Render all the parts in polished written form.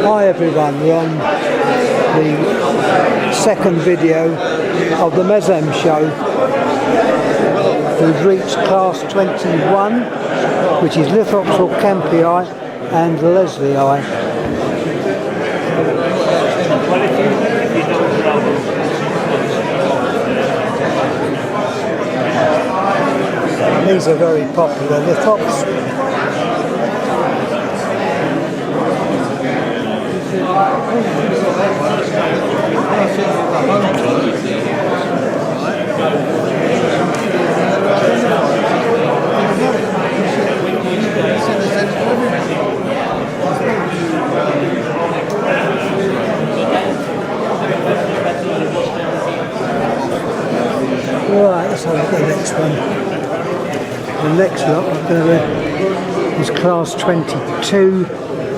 Hi everyone, we're on the second video of the Mesem show. We've reached class 21, which is Lithops Campii and Leslieii. These are very popular lithops. Right, let's have a look at the next one. The next lot is class 22,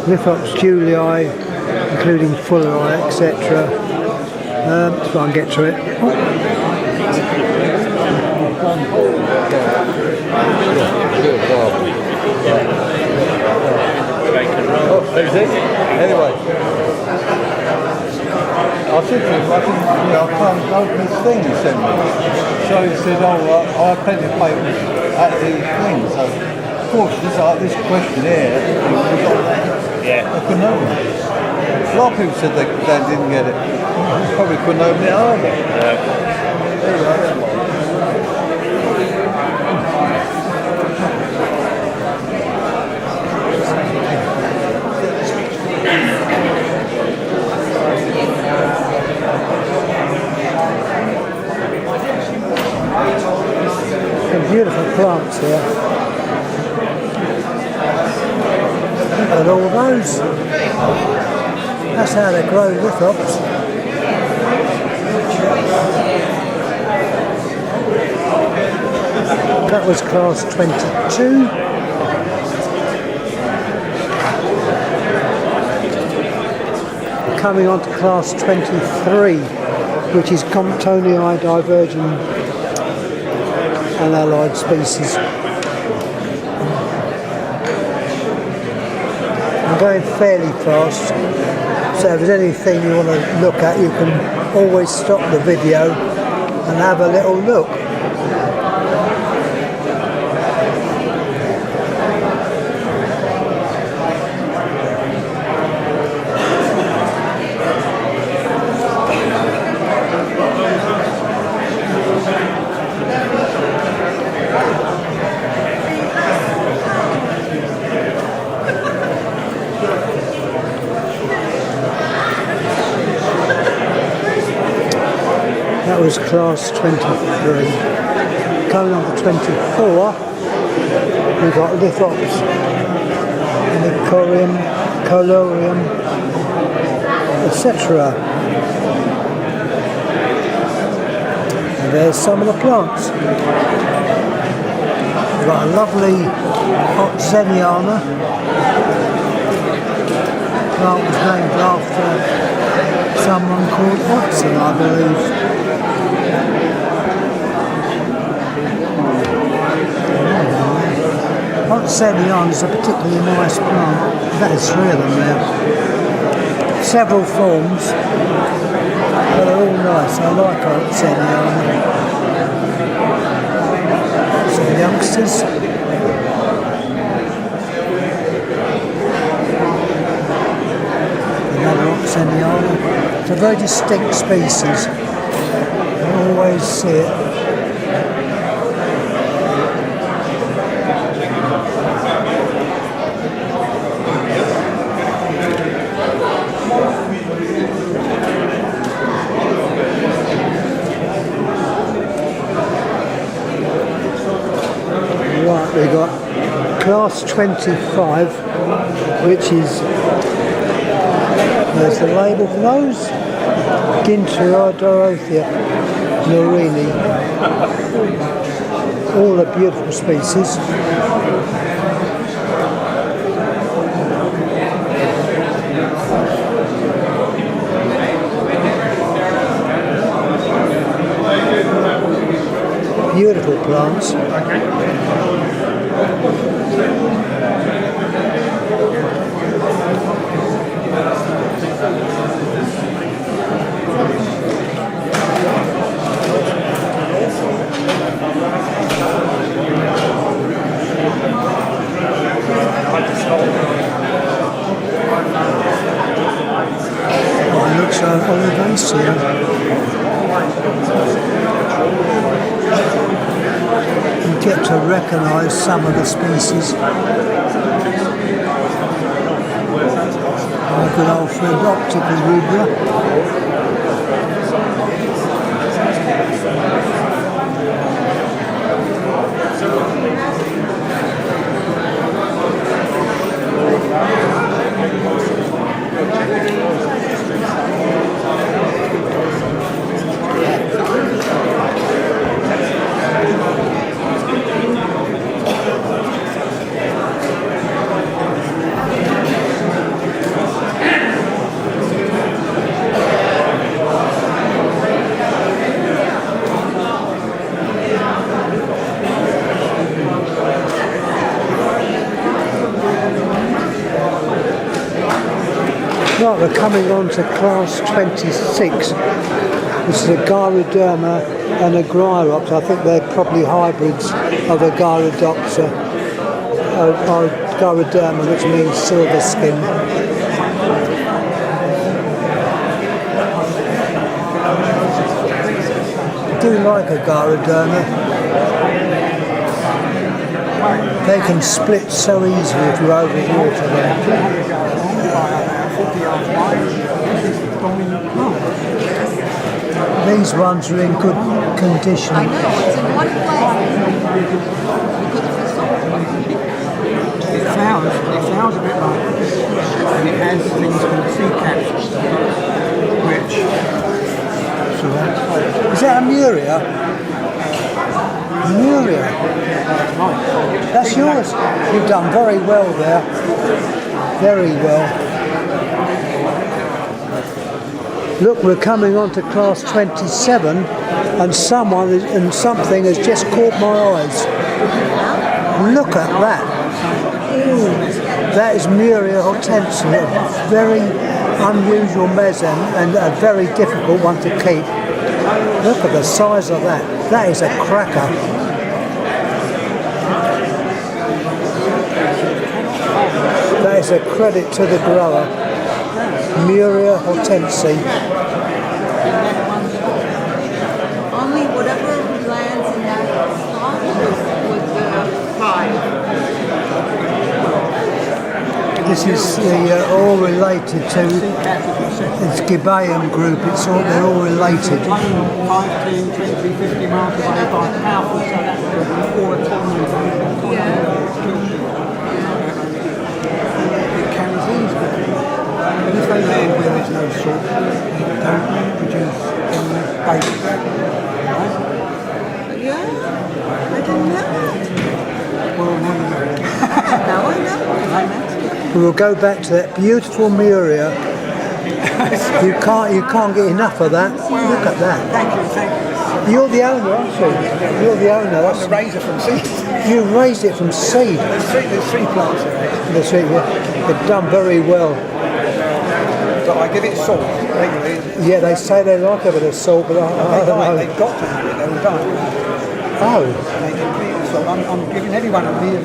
Lithops Julii, including Fulleri, etc. Let's try and get to it. Anyway, I said to him, I can't open this thing he sent me. So he said, I have plenty of papers at the thing. So, of course, this question here, I couldn't open it. A lot of people said they didn't get it. Probably couldn't open it either. Some beautiful plants here. Look at all those. That's how they grow lithops. That was class 22. Coming on to class 23, which is Comptonii divergent and allied species. I'm going fairly fast, so if there's anything you want to look at, you can always stop the video and have a little look. That was class 23. Coming on to 24, we've got Lithops, Nicorium, Colorium, etc. And there's some of the plants. We've got a lovely Oxeniana. The plant was named after someone called Oxen, I believe. Oxeniana is a particularly nice plant. That is 3 of them there. Several forms, but they're all nice. I like Oxeniana. Some youngsters. Another Oxeniana. It's a very distinct species. You always see it. Right, we got class 25, which is, there's the label for those, Gintia Dorothea Norini. All are beautiful species. Beautiful plants. Olivacea. You get to recognise some of the species. My good old friend Optical Rubra. Right, we're coming on to class 26. This is a Gyroderma and a Gyrops. I think they're probably hybrids of a Gyrodopsa, or Gyroderma, which means silver skin. I do like a Gyroderma. They can split so easily if you overwater them. These ones are in good condition. I know, it's in one place. It flowers a bit like this, and it has things called sea capsules, which... Is that a Muria? Muria? That's yours. You've done very well there. Very well. Look, we're coming on to class 27 and something has just caught my eyes. Look at that. Ooh, that is Muria hortensia, a very unusual meson and a very difficult one to keep. Look at the size of that. That is a cracker. That is a credit to the grower. Muria hortensia. Only whatever lands in that slot would thrive. This is all related to it's Gibeon group. They're all related. 5, 10, 20, 50 miles away by powerful South Africa or a tournament. It carries these with it. And if they land where there's no salt, they don't produce any base. Right? Yeah, I didn't know that. Well, now you know. Now I know. We will go back to that beautiful Muria. You can't get enough of that. Look at that. Thank you. You're the owner, aren't you? You're the owner. The razor from seed. You raised it from seed. There's three plants there. That's it, yeah. They've done very well. But I give it salt regularly. Yeah, they say they like a bit of salt, but I don't know. They've got to have it, they will die. Oh, They can beat the salt. I'm giving everyone a meal.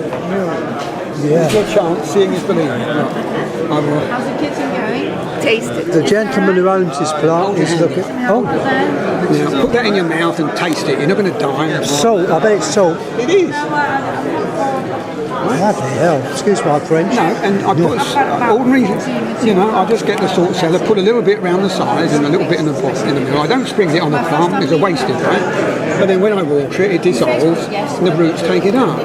yeah. It's your chance, seeing is believing. I will. How's the kitchen going? Taste it. The gentleman who owns this plant is looking. Oh, Now, put that in your mouth and taste it. You're not going to die. salt. I bet it's salt. It is. Bloody hell. Excuse my French. No, and I put ordinary, I just get the salt cellar, put a little bit round the sides and a little bit in the middle. I don't sprinkle it on the plant, it's a wasted, right? But then when I water it, it dissolves and the roots take it up.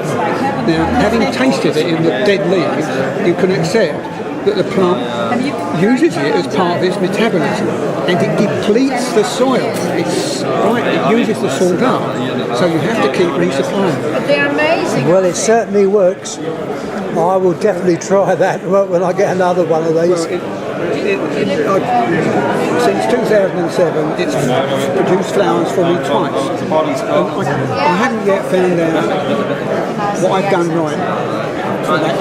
Now, having tasted it in the dead leaves, you can accept that the plant uses it as part of its metabolism and it depletes the soil. It uses the salt up, so you have to keep resupplying. They're amazing. Well, it certainly works. I will definitely try that when I get another one of these. Since 2007, it's produced flowers for me twice. And I haven't yet found out what I've done right for that.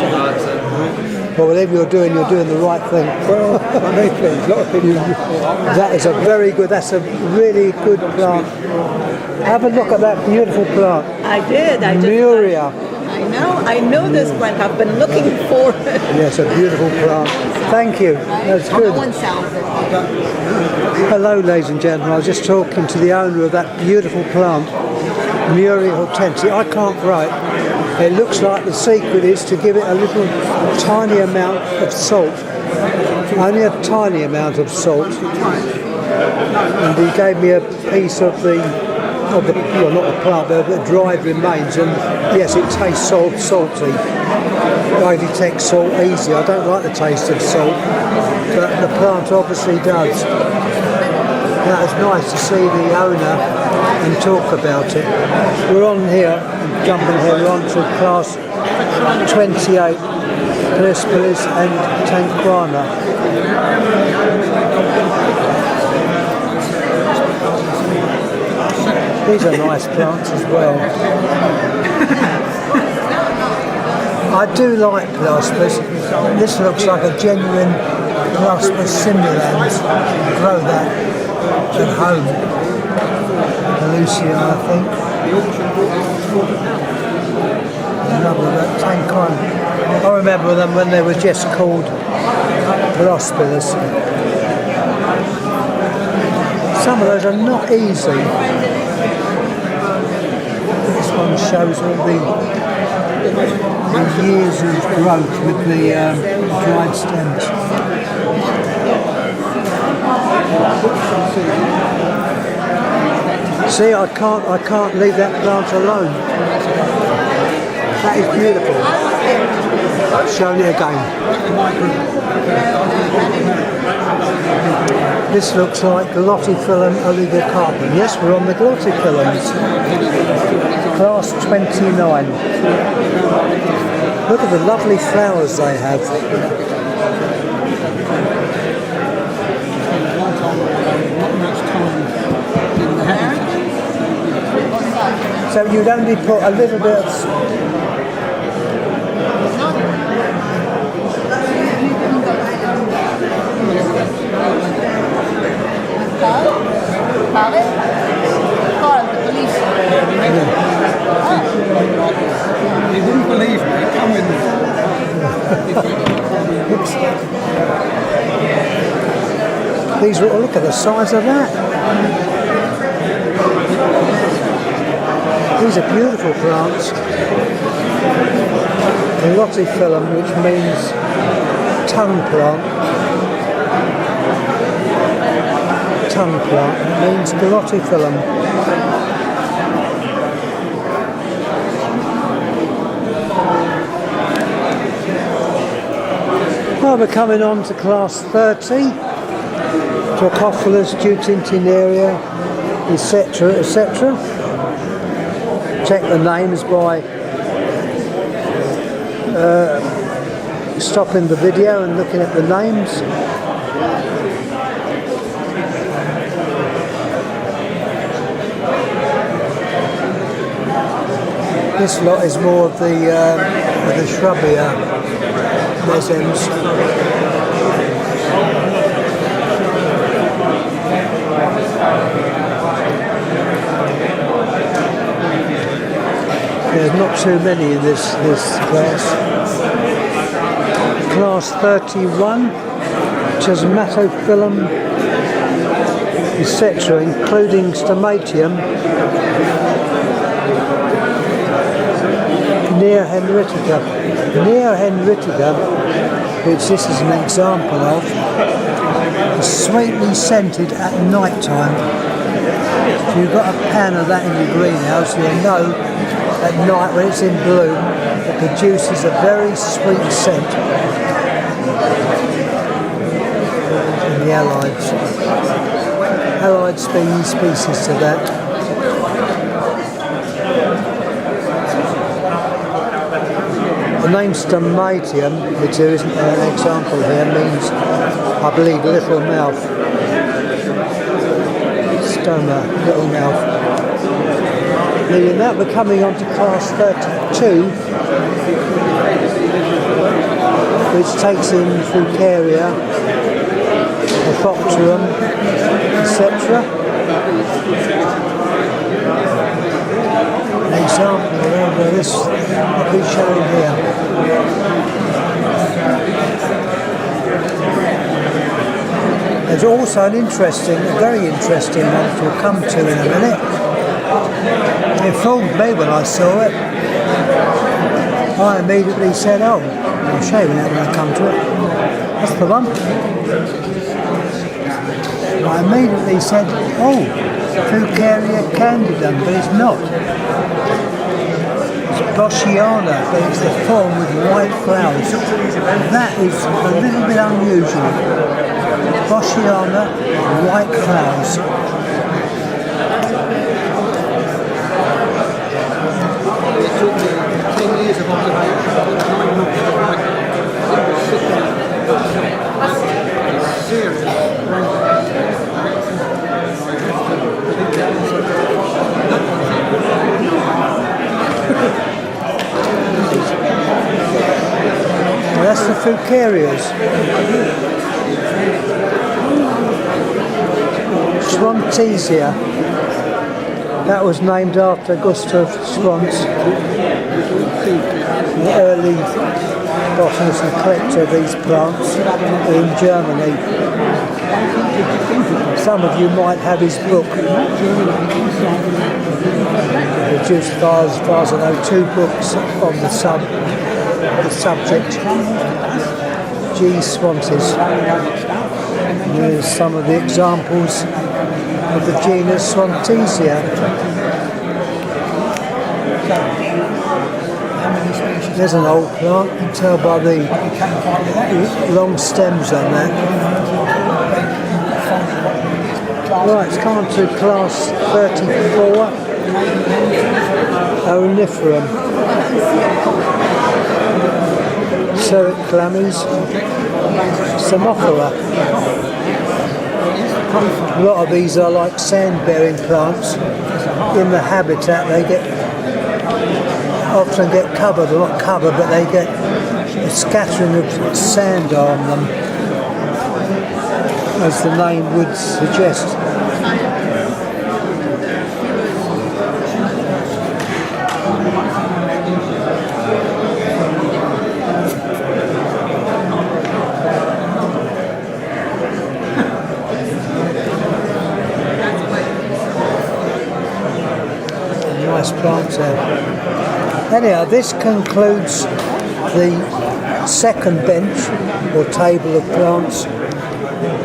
Well, whatever you're doing the right thing. Well, I'm very pleased. A lot of people. That's a really good plant. Have a look at that beautiful plant. I did. Muria. I know this plant. I've been looking for it. Yes, a beautiful plant. Thank you. That's good. Hello, ladies and gentlemen. I was just talking to the owner of that beautiful plant, Muri hortensia. I can't grow it. It looks like the secret is to give it a little tiny amount of salt. Only a tiny amount of salt. And he gave me a piece of the well, not the plant, but the dried remains, and yes, it tastes salty. I detect salt easy. I don't like the taste of salt, but the plant obviously does. That was nice to see the owner and talk about it. We're on here, jumping here, we're on to class 28, Persepolis and Tanquana. These are nice plants as well. I do like Plaspas. This looks like a genuine Plaspas simulans. Grow that at home. Lucian, I think. Another Tanquana. I remember them when they were just called Plaspas. Some of those are not easy. This one shows all the years of growth with the dried stems. See, I can't leave that plant alone. That is beautiful. Showing it again. This looks like Glotophyllum oligocarpum. Yes, we're on the Glotophyllums. Class 29. Look at the lovely flowers they have. So you'd only put a little bit of... You wouldn't believe me, come with me. These are, look at the size of that. These are beautiful plants. Glotophyllum, which means tongue plant. Tongue plant, it means Glotophyllum. Well, we're coming on to class 30. Drocophilus, Dutintineria, etc., etc. Check the names by stopping the video and looking at the names. This lot is more of the shrubbier mesems. There's not too many in this class. Class 31, Chasmatophyllum, etc., including Stomatium, Neohenritica. Neohenritica, which this is an example of, is sweetly scented at night time. If you've got a pan of that in your greenhouse, you'll know at night when it's in bloom, it produces a very sweet scent. And the allied species to that. The name Stomatium, which there isn't an example here, means, I believe, little mouth. Stoma, little mouth. Leaving that, we're coming on to class 32, which takes in Fucaria, Orthopterum, etc. an example of this I'll be showing here. There's also a very interesting one which we'll come to in a minute. It fooled me when I saw it. I immediately said, oh, I'll show you that when I come to it. That's the one. I immediately said, oh, Fucaria candidum, but it's not. It's Boschiana, but it's the form with white flowers. That is a little bit unusual. Boschiana, white flowers. It took me 10 years of observation, 9 months of writing. It's serious. Well, that's the Fucarias. Schwantesia. That was named after Gustav Schwanz, the early botanist and collector of these plants in Germany. Some of you might have his book. He produced, as far as I know, 2 books on the subject. G. Swantes. Here's some of the examples of the genus Swantesia. There's an old plant, you can tell by the long stems on that. Right, it's come on to class 34, Oeniferum. Sericlames, Samophora. A lot of these are like sand-bearing plants. In the habitat they often get covered, or not covered, but they get a scattering of sand on them, as the name would suggest. Nice plants there. Anyhow, this concludes the second bench or table of plants.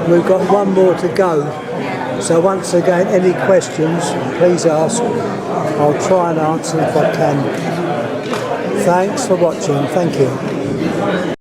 We've got one more to go. So once again, any questions, please ask. I'll try and answer if I can. Thanks for watching. Thank you.